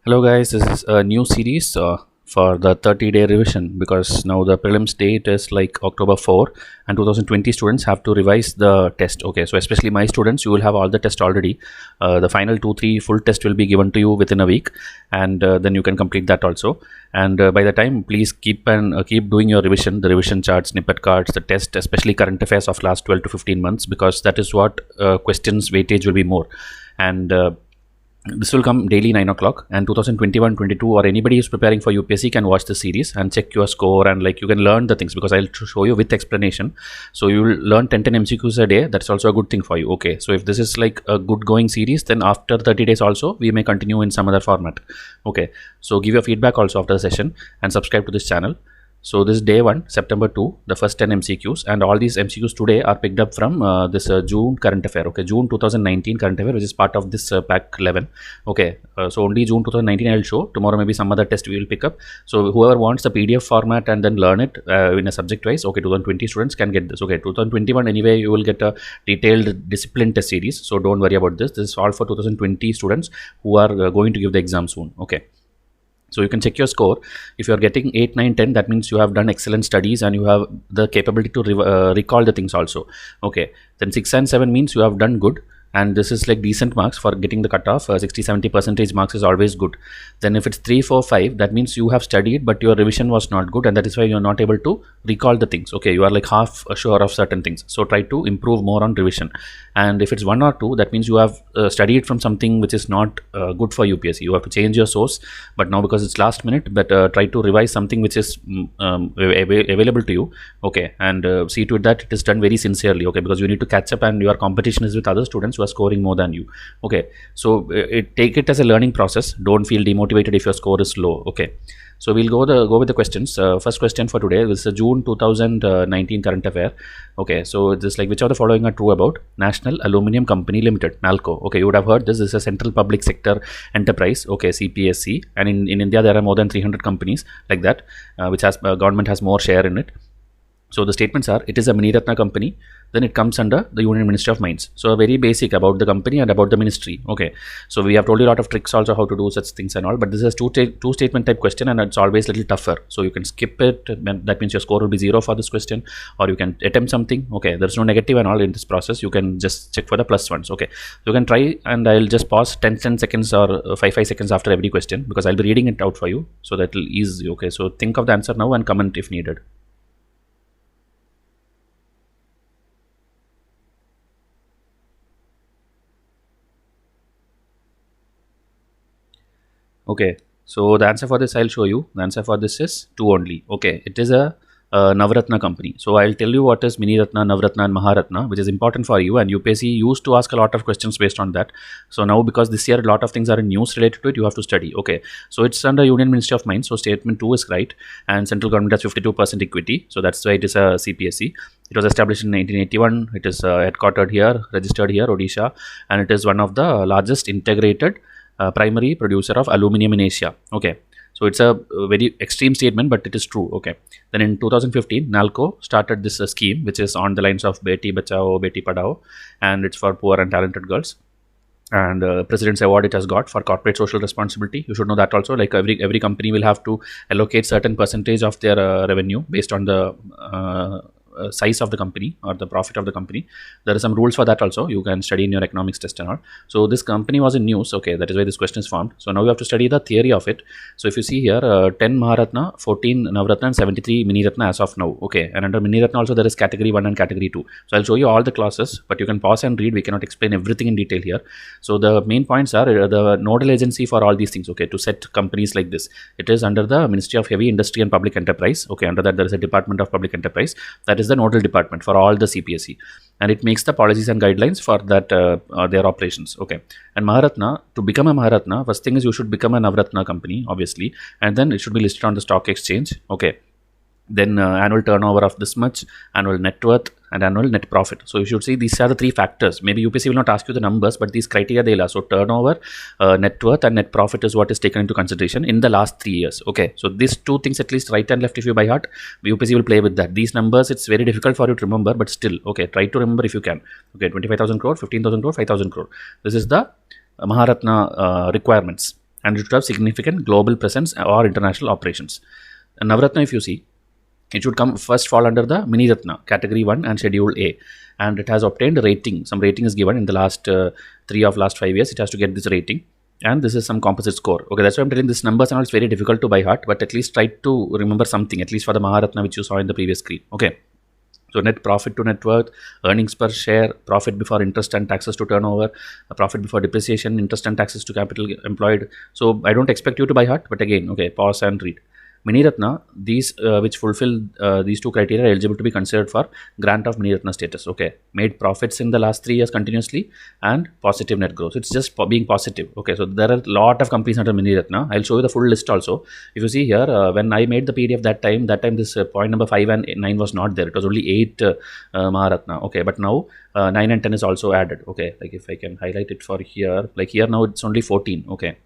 Hello guys, this is a new series for the 30-day revision because now the prelims date is like October 4 and 2020 students have to revise the test. Okay, so especially my students, you will have all the test already. The final 2-3 full test will be given to you within a week, and then you can complete that also. And by the time, please keep doing your revision, the revision charts, snippet cards, the test, especially current affairs of last 12 to 15 months, because that is what questions weightage will be more. And this will come daily 9 o'clock, and 2021-22 or anybody who's preparing for UPSC can watch the series and check your score, and like you can learn the things because I'll show you with explanation. So you will learn 10 MCQs a day. That's also a good thing for you. Okay, so if this is like a good going series, then after 30 days also we may continue in some other format. Okay, so give your feedback also after the session and subscribe to this channel. So this is day 1, September 2, the first 10 MCQs, and all these MCQs today are picked up from this June current affair. Okay, June 2019 current affair, which is part of this pack 11. Okay, so only June 2019 I will show. Tomorrow maybe some other test we will pick up. So whoever wants the PDF format and then learn it in a subject wise, okay, 2020 students can get this. Okay, 2021 anyway you will get a detailed discipline test series. So don't worry about this. This is all for 2020 students who are going to give the exam soon. Okay. So you can check your score. If you are getting 8, 9, 10, that means you have done excellent studies and you have the capability to recall the things also. Okay. Then 6 and 7 means you have done good. And this is like decent marks for getting the cutoff. 60-70% marks is always good. Then if it's 3, 4, 5, that means you have studied but your revision was not good, and that is why you're not able to recall the things. Okay, you are like half sure of certain things. So try to improve more on revision. And if it's 1 or 2, that means you have studied from something which is not good for UPSC. You have to change your source. But now because it's last minute, but try to revise something which is available to you. Okay, and see to it that it is done very sincerely. Okay, because you need to catch up and your competition is with other students who are scoring more than you. Okay, so take it as a learning process. Don't feel demotivated if your score is low. Okay, so we'll go with the questions. First question for today is June 2019 current affair. Okay, so this is like, which of the following are true about National Aluminium Company Limited, NALCO? Okay, you would have heard this. This is a central public sector enterprise. Okay, CPSC, and in India there are more than 300 companies like that, which has government has more share in it. So the statements are, it is a Miniratna company, then it comes under the Union Ministry of Mines. So very basic about the company and about the ministry. Okay, so we have told you a lot of tricks also how to do such things and all, but this is two statement type question and it's always a little tougher. So you can skip it, that means your score will be 0 for this question, or you can attempt something. Okay, there's no negative and all in this process. You can just check for the plus ones. Okay, so you can try, and I'll just pause 10 seconds or 5 seconds after every question because I'll be reading it out for you, so that will ease you. Okay, so think of the answer now and comment if needed. Okay, so the answer for this I'll show you. The answer for this is 2 only. Okay, it is a Navratna company. So I'll tell you what is Miniratna, Navratna and Maharatna, which is important for you, and UPSC used to ask a lot of questions based on that. So now because this year a lot of things are in news related to it, you have to study. Okay, so it's under Union Ministry of Mines. So statement 2 is right, and central government has 52% equity. So that's why it is a CPSC. It was established in 1981. It is headquartered here, registered here, Odisha, and it is one of the largest integrated primary producer of aluminium in Asia. Okay, so it's a very extreme statement, but it is true. Okay, then in 2015 NALCO started this scheme which is on the lines of Beti Bachao Beti Padhao, and it's for poor and talented girls, and President's Award it has got for corporate social responsibility. You should know that also, like every company will have to allocate certain percentage of their revenue based on the size of the company or the profit of the company. There are some rules for that also. You can study in your economics test and all. So this company was in news. Okay, that is why this question is formed. So now you have to study the theory of it. So if you see here, 10 Maharatna, 14 Navratna and 73 Miniratna as of now. Okay, and under Miniratna also there is category 1 and category 2. So I'll show you all the classes, but you can pause and read. We cannot explain everything in detail here. So the main points are the nodal agency for all these things. Okay, to set companies like this, it is under the Ministry of Heavy Industry and Public Enterprise. Okay, under that there is a Department of Public Enterprise. That is the nodal department for all the CPSC, and it makes the policies and guidelines for that their operations. Okay, and Maharatna, to become a Maharatna, first thing is you should become a Navratna company, obviously, and then it should be listed on the stock exchange. Okay, then annual turnover of this much, annual net worth, and annual net profit. So you should see these are the 3 factors. Maybe UPSC will not ask you the numbers, but these criteria they will ask. So turnover, net worth and net profit is what is taken into consideration in the last 3 years. Okay, so these 2 things at least, right and left, if you by heart, UPSC will play with that. These numbers, it's very difficult for you to remember, but still, okay, try to remember if you can. Okay, 25,000 crore, 15,000 crore, 5,000 crore. This is the Maharatna requirements. and it should have significant global presence or international operations. And Navratna, if you see, it should come first fall under the Mini Ratna category 1 and schedule A, and it has obtained rating. Some rating is given in the last 5 years. It has to get this rating, and this is some composite score. Okay, that's why I'm telling this numbers and all. It's very difficult to by heart, but at least try to remember something, at least for the Maharatna which you saw in the previous screen. Okay. So net profit to net worth, earnings per share, profit before interest and taxes to turnover, profit before depreciation, interest and taxes to capital employed. So I don't expect you to by heart, but again, okay, pause and read. Mini Ratna, these which fulfill these two criteria are eligible to be considered for grant of Mini Ratna status. Okay, made profits in the last 3 years continuously and positive net growth. It's just being positive. Okay, so there are a lot of companies under Mini Ratna. I'll show you the full list also. If you see here, when I made the PDF that time this point number 5 and 9 was not there. It was only 8 Maharatna. Okay, but now 9 and 10 is also added. Okay, like if I can highlight it for here, like here now it's only 14. Okay,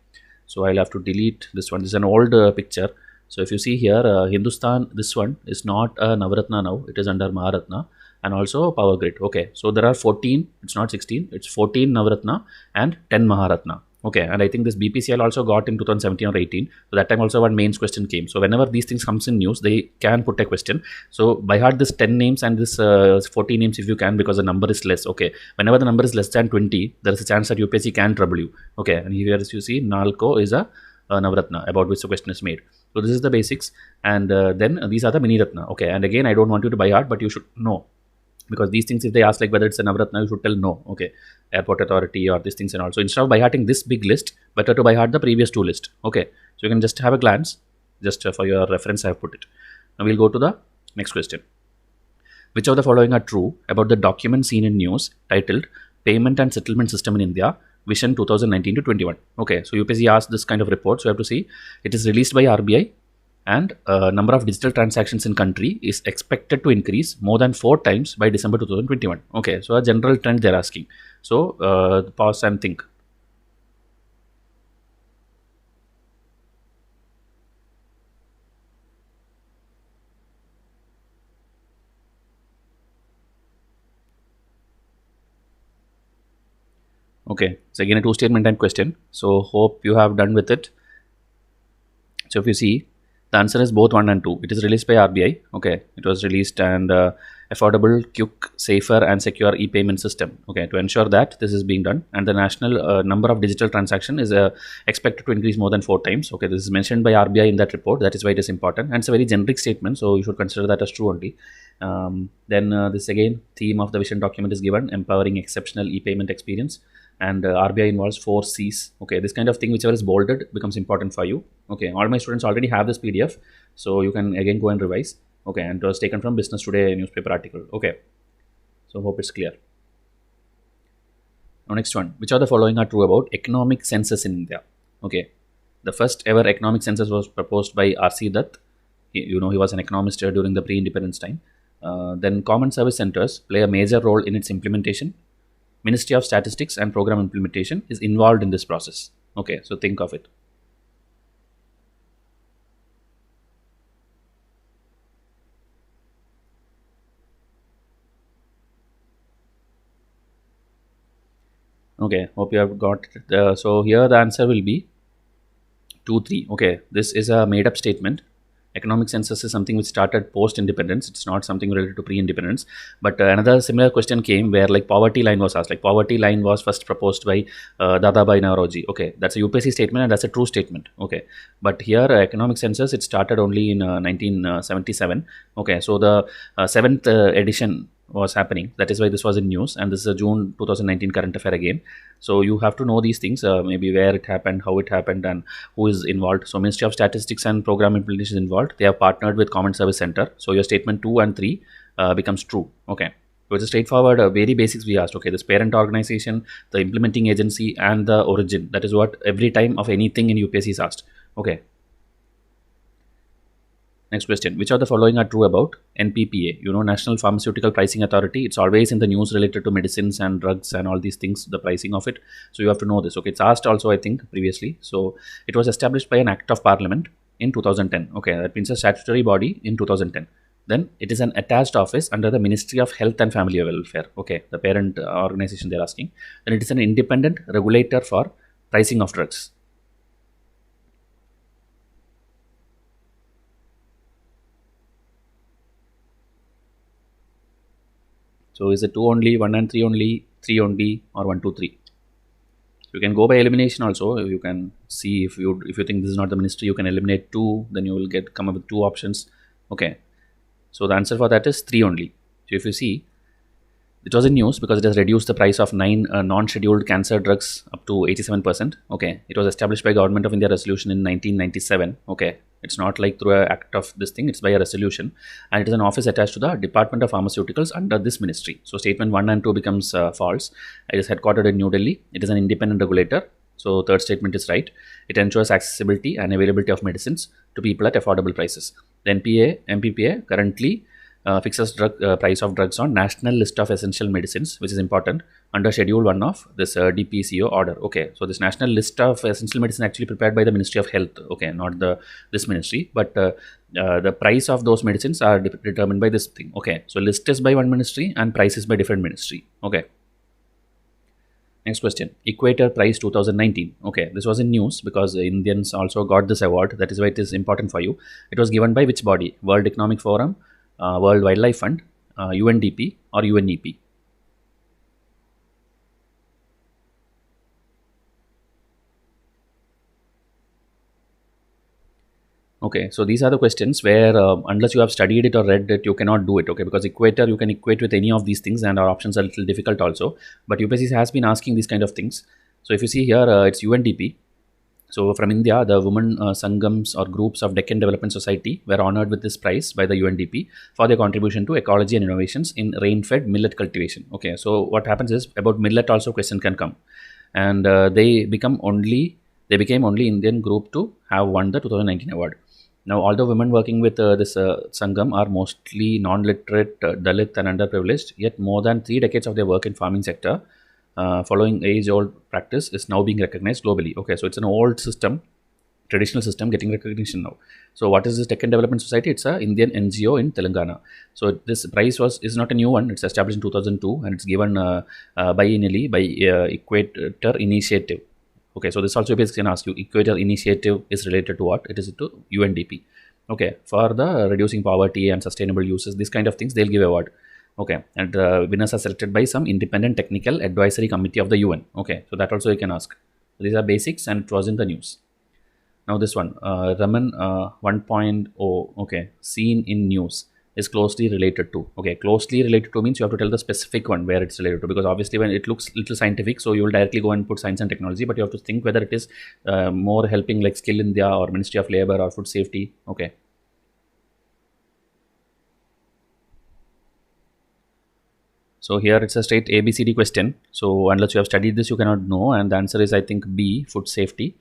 so I'll have to delete this one. This is an old picture. So if you see here, Hindustan, this one is not a Navaratna now, it is under Maharatna and also Power Grid. Okay, so there are 14, it's not 16, it's 14 Navaratna and 10 Maharatna. Okay, and I think this BPCL also got in 2017 or 18. So that time also one mains question came. So whenever these things comes in news, they can put a question. So by heart this 10 names and this 14 names if you can, because the number is less. Okay, whenever the number is less than 20, there is a chance that UPSC can trouble you. Okay, and here as you see, Nalco is a Navaratna about which the question is made. So this is the basics, and then these are the Mini Ratna. Okay, and again I don't want you to by heart, but you should know, because these things if they ask like whether it's a Navaratna, you should tell no. Okay, airport authority or these things and all. So instead of by hearting this big list, better to by heart the previous two list. Okay, so you can just have a glance, just for your reference I have put it. Now we'll go to the next question. Which of the following are true about the document seen in news titled Payment and Settlement System in India Vision 2019 to 21. Okay, so UPSC asked this kind of report, so you have to see it is released by RBI, and number of digital transactions in country is expected to increase more than 4 times by December 2021. Okay, so a general trend they're asking. So pause and think. Okay, so again a 2-statement time question. So hope you have done with it. So if you see, the answer is both 1 and 2. It is released by RBI. Okay, it was released, and affordable, quick, safer and secure e-payment system. Okay, to ensure that this is being done, and the national number of digital transaction is expected to increase more than 4 times. Okay, this is mentioned by RBI in that report. That is why it is important, and it's a very generic statement, so you should consider that as true only. Then this again theme of the vision document is given, empowering exceptional e-payment experience. And RBI involves 4 C's. Okay, this kind of thing, whichever is bolded, becomes important for you. Okay, all my students already have this PDF, so you can again go and revise. Okay, and it was taken from Business Today newspaper article. Okay, so hope it's clear. Now next one, which of the following are true about economic census in India? Okay, the first ever economic census was proposed by R.C. Dutt. He was an economist during the pre-independence time. Then common service centers play a major role in its implementation. Ministry of Statistics and Program Implementation is involved in this process. Okay, so think of it. Okay, hope you have got it. So here the answer will be 2, 3. Okay, this is a made up statement. Economic census is something which started post-independence. It's not something related to pre-independence. But another similar question came where like poverty line was asked. Like poverty line was first proposed by Dadabhai Naoroji. Okay, that's a UPSC statement and that's a true statement. Okay, but here economic census, it started only in 1977. Okay, so the 7th edition was happening. That is why this was in news, and this is a June 2019 current affair again. So you have to know these things, maybe where it happened, how it happened, and who is involved. So Ministry of Statistics and Program Implementation is involved. They have partnered with Common Service Center. So your statement 2 and 3 becomes true. Okay, so it's a straightforward, very basics we asked. Okay, this parent organization, the implementing agency, and the origin. That is what every time of anything in UPSC is asked. Okay. Next question, which of the following are true about NPPA? National Pharmaceutical Pricing Authority. It's always in the news related to medicines and drugs and all these things, the pricing of it. So you have to know this. Okay, it's asked also, I think, previously. So it was established by an Act of Parliament in 2010. Okay, that means a statutory body in 2010. Then it is an attached office under the Ministry of Health and Family Welfare. Okay, the parent organization they're asking. Then it is an independent regulator for pricing of drugs. So is it 2 only, 1 and 3 only, 3 only, or 1, 2, 3? You can go by elimination also. You can see if you think this is not the ministry, you can eliminate 2, then you will come up with 2 options. Okay, so the answer for that is 3 only. So if you see, it was in news because it has reduced the price of 9 non-scheduled cancer drugs up to 87%. Okay, it was established by Government of India resolution in 1997. Okay, it's not like through an act of this thing, it's by a resolution, and it is an office attached to the Department of Pharmaceuticals under this ministry. So statement 1 and 2 becomes false. It is headquartered in New Delhi. It is an independent regulator. So third statement is right. It ensures accessibility and availability of medicines to people at affordable prices. The MPPA currently fixes price of drugs on National List of Essential Medicines, which is important, under Schedule 1 of this DPCO order. Okay, so this National List of Essential Medicine actually prepared by the Ministry of Health. Okay, not this ministry, but the price of those medicines are determined by this thing. Okay, so list is by one ministry and price is by different ministry. Okay. Next question, Equator Prize 2019. Okay, this was in news because Indians also got this award. That is why it is important for you. It was given by which body? World Economic Forum, World Wildlife Fund, UNDP, or UNEP? Okay, so these are the questions where unless you have studied it or read it, you cannot do it. Okay, because Equator, you can equate with any of these things, and our options are a little difficult also. But UPSC has been asking these kind of things. So if you see here, it's UNDP. So from India, the women sangams or groups of Deccan Development Society were honored with this prize by the UNDP for their contribution to ecology and innovations in rain-fed millet cultivation. Okay, so what happens is about millet also question can come, and they became only Indian group to have won the 2019 award. Now, although women working with this Sangam are mostly non-literate, Dalit and underprivileged, yet more than 3 decades of their work in farming sector, following age-old practice, is now being recognized globally. Okay, so it's an old system, traditional system getting recognition now. So what is this Deccan Development Society? It's a Indian NGO in Telangana. So this prize is not a new one. It's established in 2002 and it's given biennially by Equator Initiative. Okay, so this also basically can ask you, Equator Initiative is related to what? It is to UNDP. Okay, for the reducing poverty and sustainable uses, these kind of things, they'll give award. Okay, and winners are selected by some independent technical advisory committee of the UN. Okay, so that also you can ask. These are basics and it was in the news. Now this one, Raman 1.0, okay, seen in news, is closely related to. Okay, closely related to means you have to tell the specific one where it's related to, because obviously when it looks little scientific, so you will directly go and put science and technology, but you have to think whether it is more helping like Skill India or Ministry of Labor or Food Safety. Okay. So here it's a straight ABCD question. So unless you have studied this, you cannot know, and the answer is I think B, food safety.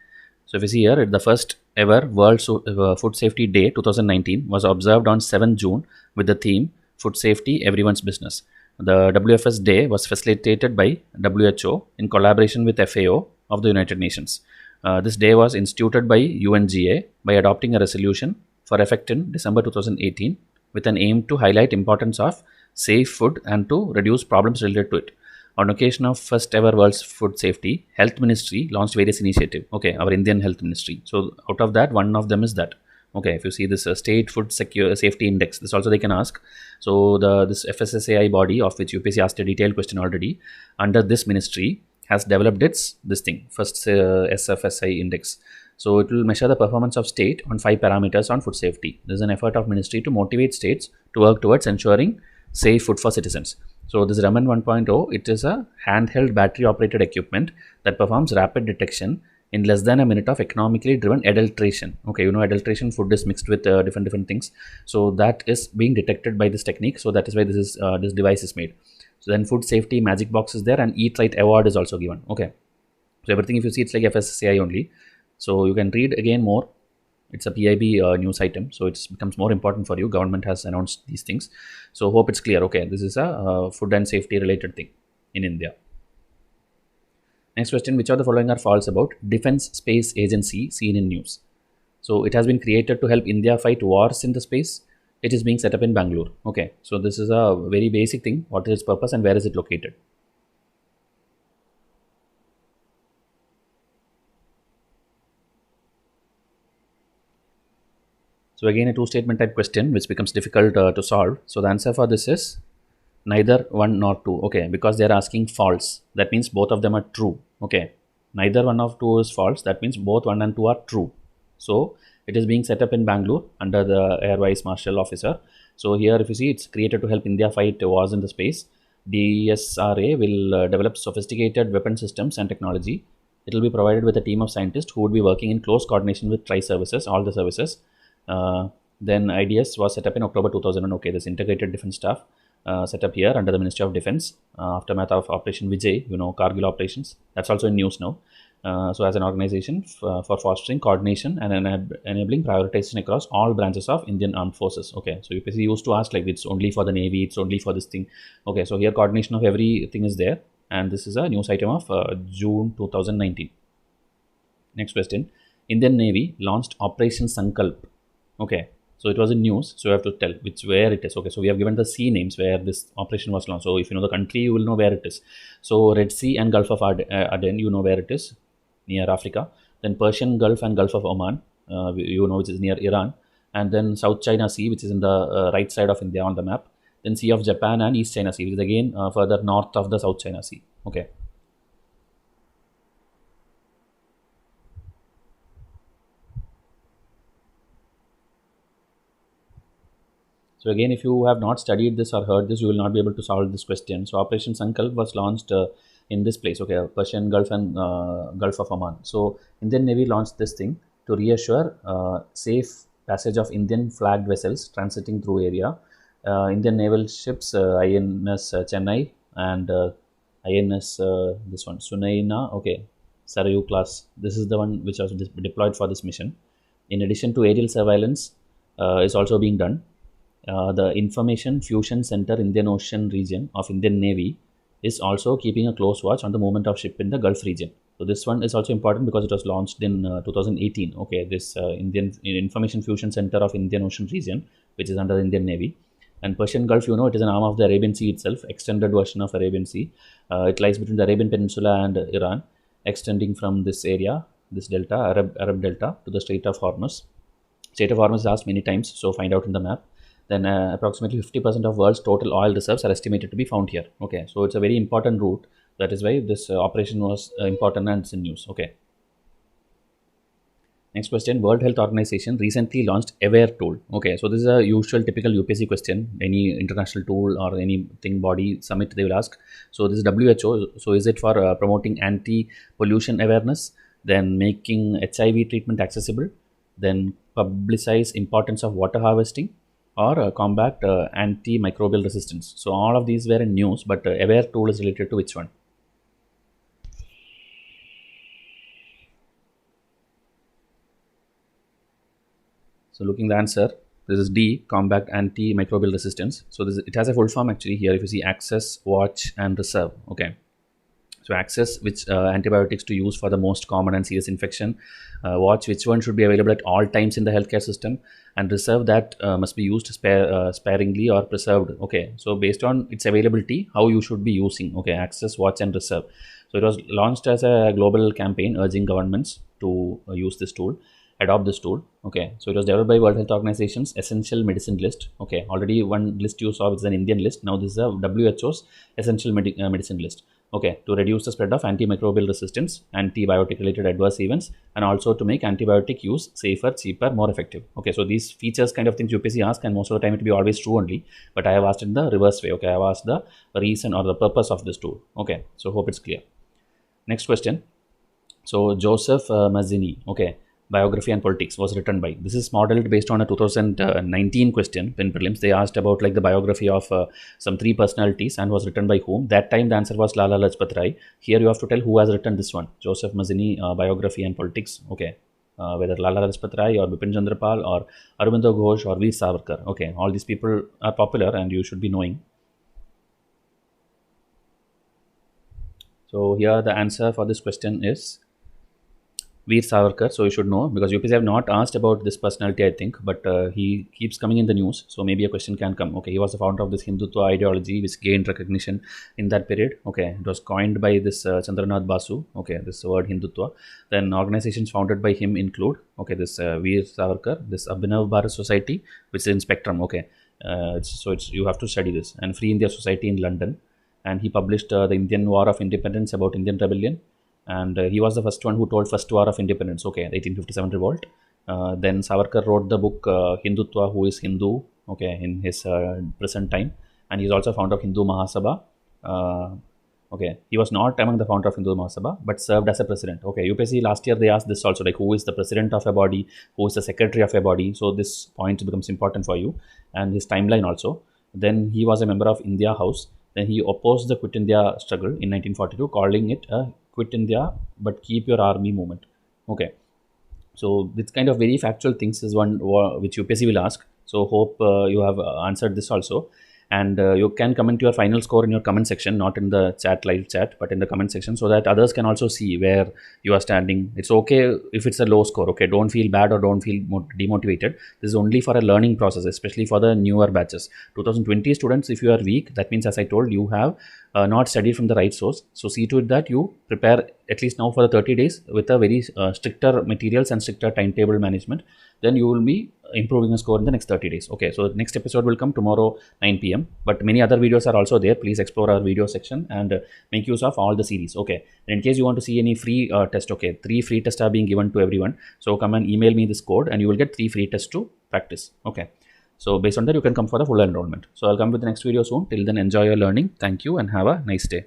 So if you see here, the first ever World Food Safety Day 2019 was observed on 7 June with the theme Food Safety, Everyone's Business. The WFS Day was facilitated by WHO in collaboration with FAO of the United Nations. This day was instituted by UNGA by adopting a resolution for effect in December 2018 with an aim to highlight importance of safe food and to reduce problems related to it. On occasion of first ever World's Food Safety, Health Ministry launched various initiatives. Okay, our Indian Health Ministry. So out of that, one of them is that. Okay, if you see this State Food Safety Index, this also they can ask. So this FSSAI body, of which UPSC asked a detailed question already, under this ministry has developed this thing, first SFSI index. So it will measure the performance of state on 5 parameters on food safety. This is an effort of ministry to motivate states to work towards ensuring safe food for citizens. So this Raman 1.0, it is a handheld battery operated equipment that performs rapid detection in less than a minute of economically driven adulteration. Okay, you know adulteration, food is mixed with different things. So that is being detected by this technique. So that is why this device is made. So then food safety magic box is there and Eat Right award is also given. Okay, so everything if you see it's like FSCI only. So you can read again more. It's a PIB news item, so it becomes more important for you. Government has announced these things, so hope it's clear. Okay, this is a food and safety related thing in India. Next question, which of the following are false about Defense Space Agency seen in news? So it has been created to help India fight wars in the space. It is being set up in Bangalore. Okay, so this is a very basic thing. What is its purpose and where is it located? So again a 2-statement type question which becomes difficult to solve. So the answer for this is Neither one nor two. Okay, because they are asking false. That means both of them are true. Okay, neither one of two is false. That means both one and two are true. So it is being set up in Bangalore under the Air Vice Marshal Officer. So here, if you see, it's created to help India fight wars in the space. DSRA will develop sophisticated weapon systems and technology. It will be provided with a team of scientists who would be working in close coordination with tri-services, all the services. Then IDS was set up in October 2001. Okay, this integrated defense staff set up here under the Ministry of Defense, aftermath of Operation Vijay, Kargil operations. That's also in news now. So as an organization for fostering coordination and enabling prioritization across all branches of Indian Armed Forces. Okay, so UPSC used to ask like it's only for the Navy, it's only for this thing. Okay, so here coordination of everything is there, and this is a news item of June 2019. Next question. Indian Navy launched Operation Sankalp. Okay, so it was in news, so you have to tell where it is. Okay, so we have given the sea names where this operation was launched. So if you know the country, you will know where it is. So Red Sea and Gulf of Aden, you know where it is, near Africa. Then Persian Gulf and Gulf of Oman, which is near Iran. And then South China Sea, which is in the right side of India on the map. Then Sea of Japan and East China Sea, which is again further north of the South China Sea. Okay. So again, if you have not studied this or heard this, you will not be able to solve this question. So Operation Sankalp was launched in this place, okay, Persian Gulf and Gulf of Oman. So Indian Navy launched this thing to reassure safe passage of Indian flagged vessels transiting through area. Indian naval ships INS Chennai and INS this one Sunaina, okay, Sarayu class. This is the one which was deployed for this mission. In addition to aerial surveillance is also being done. The Information Fusion Center Indian Ocean region of Indian Navy is also keeping a close watch on the movement of ship in the Gulf region. So this one is also important because it was launched in 2018. Okay, this Indian Information Fusion Center of Indian Ocean region, which is under the Indian Navy. And Persian Gulf, it is an arm of the Arabian Sea itself, extended version of Arabian Sea. It lies between the Arabian Peninsula and Iran, extending from this area, this delta, Arab Delta, to the Strait of Hormuz. Strait of Hormuz is asked many times, so find out in the map. Then approximately 50% of world's total oil reserves are estimated to be found here. Okay, so it's a very important route. That is why this operation was important and it's in news. Okay. Next question. World Health Organization recently launched AWARE tool. Okay, so this is a usual typical UPSC question. Any international tool or anything body summit they will ask. So this is WHO. So is it for promoting anti-pollution awareness? Then making HIV treatment accessible? Then publicize importance of water harvesting? Or combat antimicrobial resistance. So all of these were in news, but AWARE tool is related to which one? So looking the answer, this is D, combat antimicrobial resistance. So it has a full form actually here. If you see access, watch, and reserve. Okay. So access which antibiotics to use for the most common and serious infection, watch which one should be available at all times in the healthcare system, and reserve that must be used sparingly or preserved. Okay, so based on its availability, how you should be using. Okay, access, watch, and reserve. So it was launched as a global campaign urging governments to use this tool, adopt this tool. Okay, so it was developed by World Health Organization's essential medicine list. Okay, already one list you saw, which is an Indian list. Now this is a WHO's essential medicine list. Okay, to reduce the spread of antimicrobial resistance, antibiotic related adverse events, and also to make antibiotic use safer, cheaper, more effective. Okay, so these features kind of things UPSC ask, and most of the time it will be always true only, but I have asked in the reverse way. Okay, I have asked the reason or the purpose of this tool. Okay, so hope it's clear. Next question. So Joseph MAzzini, okay, biography and politics was written by. This is modeled based on a 2019 question in prelims. They asked about like the biography of some three personalities and was written by whom. That time the answer was Lala Lajpat Rai. Here you have to tell who has written this one. Joseph MAzzini, biography and politics. Okay, whether Lala Lajpat Rai or Bipin Chandra Pal or Aurobindo Ghosh or Veer Savarkar. Okay, all these people are popular and you should be knowing. So here the answer for this question is Veer Savarkar. So you should know, because UPSC have not asked about this personality, I think, but he keeps coming in the news, so maybe a question can come. Okay, he was the founder of this Hindutva ideology which gained recognition in that period. Okay, it was coined by this Chandranath Basu. Okay, this word Hindutva. Then organizations founded by him include, okay, this Veer Savarkar, this Abhinav Bharat Society, which is in Spectrum. Okay, It's you have to study this. And Free India Society in London, and he published the Indian War of Independence about Indian rebellion, and he was the first one who told first war of independence. Okay, the 1857 revolt. Then Savarkar wrote the book Hindutva, Who is Hindu? Okay, in his present time, and he's also founder of Hindu Mahasabha. Okay, he was not among the founder of Hindu Mahasabha, but served as a president. Okay, UPSC last year they asked this also, like who is the president of a body, who is the secretary of a body. So this point becomes important for you, and his timeline also. Then he was a member of India House. Then he opposed the Quit India struggle in 1942, calling it a Quit India but keep your army movement. Okay, so this kind of very factual things is one which UPSC will ask. So hope you have answered this also. And you can comment your final score in your comment section, not in the chat, live chat, but in the comment section, so that others can also see where you are standing. It's okay if it's a low score. Okay, don't feel bad or don't feel demotivated. This is only for a learning process, especially for the newer batches. 2020 students, if you are weak, that means, as I told, you have not studied from the right source. So see to it that you prepare at least now for the 30 days with a very stricter materials and stricter timetable management. Then you will be improving a score in the next 30 days. Okay, so the next episode will come tomorrow 9 p.m. but many other videos are also there. Please explore our video section and make use of all the series. Okay, and in case you want to see any free test, okay, 3 free tests are being given to everyone. So come and email me this code and you will get 3 free tests to practice. Okay, so based on that you can come for the full enrollment. So I'll come with the next video soon. Till then, enjoy your learning. Thank you and have a nice day.